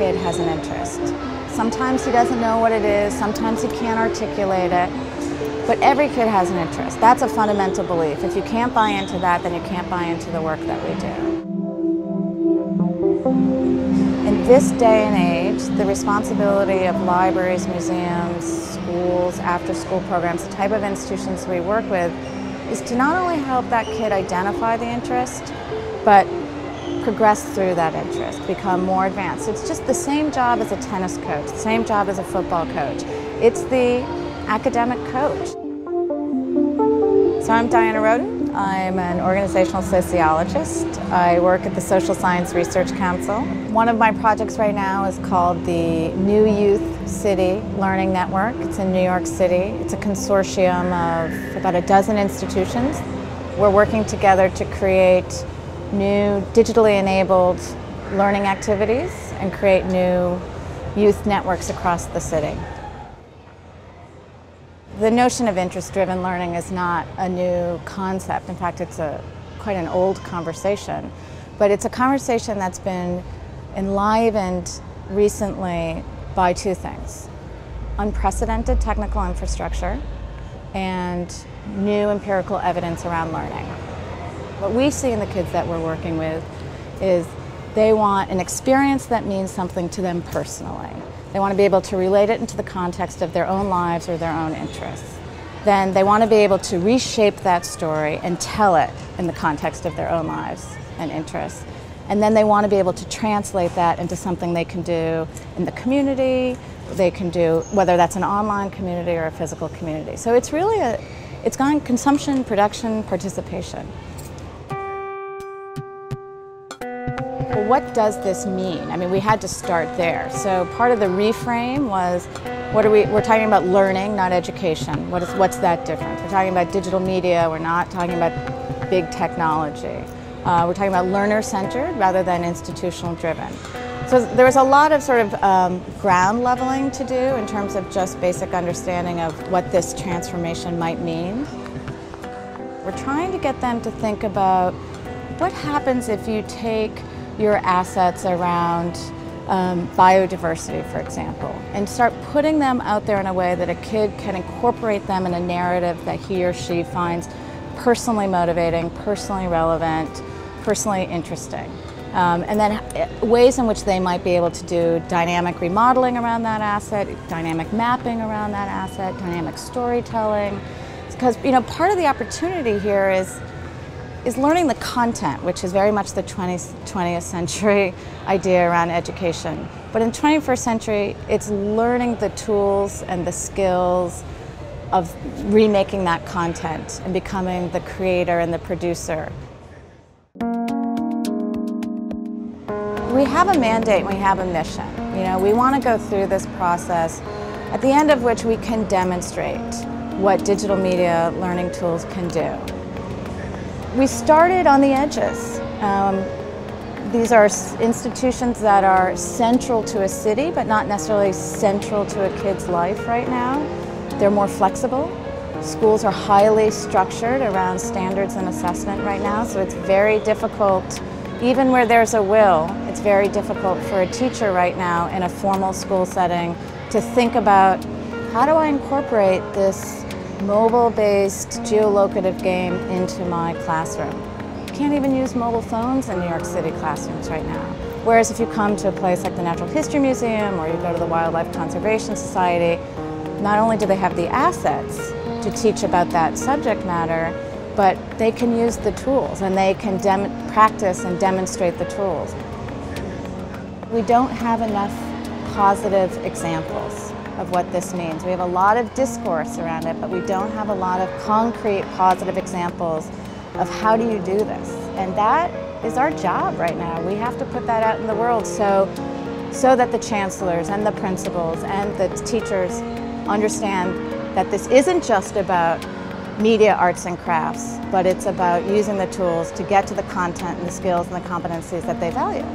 kid has an interest. Sometimes he doesn't know what it is, sometimes he can't articulate it, but every kid has an interest. That's a fundamental belief. If you can't buy into that, then you can't buy into the work that we do. In this day and age, the responsibility of libraries, museums, schools, after-school programs, the type of institutions we work with, is to not only help that kid identify the interest, but progress through that interest, become more advanced. It's just the same job as a tennis coach, the same job as a football coach. It's the academic coach. So I'm Diana Rhoten. I'm an organizational sociologist. I work at the Social Science Research Council. One of my projects right now is called the New Youth City Learning Network. It's in New York City. It's a consortium of about a dozen institutions. We're working together to create new digitally enabled learning activities and create new youth networks across the city. The notion of interest-driven learning is not a new concept. In fact, it's quite an old conversation. But it's a conversation that's been enlivened recently by two things: unprecedented technical infrastructure and new empirical evidence around learning. What we see in the kids that we're working with is they want an experience that means something to them personally. They want to be able to relate it into the context of their own lives or their own interests. Then they want to be able to reshape that story and tell it in the context of their own lives and interests. And then they want to be able to translate that into something they can do in the community, they can do, whether that's an online community or a physical community. So it's really it's gone consumption, production, participation. Well, what does this mean? I mean, we had to start there. So part of the reframe was, we're talking about learning, not education. What's that difference? We're talking about digital media, we're not talking about big technology. We're talking about learner-centered rather than institutional-driven. So there was a lot of sort of ground leveling to do in terms of just basic understanding of what this transformation might mean. We're trying to get them to think about what happens if you take your assets around biodiversity, for example, and start putting them out there in a way that a kid can incorporate them in a narrative that he or she finds personally motivating, personally relevant, personally interesting. And then ways in which they might be able to do dynamic remodeling around that asset, dynamic mapping around that asset, dynamic storytelling. Because, you know, part of the opportunity here is learning the content, which is very much the 20th century idea around education. But in the 21st century, it's learning the tools and the skills of remaking that content and becoming the creator and the producer. We have a mandate and we have a mission. You know, we want to go through this process, at the end of which we can demonstrate what digital media learning tools can do. We started on the edges. These are institutions that are central to a city, but not necessarily central to a kid's life right now. They're more flexible. Schools are highly structured around standards and assessment right now, so it's very difficult, even where there's a will, it's very difficult for a teacher right now in a formal school setting to think about, how do I incorporate this mobile-based geolocative game into my classroom? You can't even use mobile phones in New York City classrooms right now. Whereas if you come to a place like the Natural History Museum or you go to the Wildlife Conservation Society, not only do they have the assets to teach about that subject matter, but they can use the tools and they can practice and demonstrate the tools. We don't have enough positive examples of what this means. We have a lot of discourse around it, but we don't have a lot of concrete, positive examples of how do you do this. And that is our job right now. We have to put that out in the world so that the chancellors and the principals and the teachers understand that this isn't just about media, arts, and crafts, but it's about using the tools to get to the content and the skills and the competencies that they value.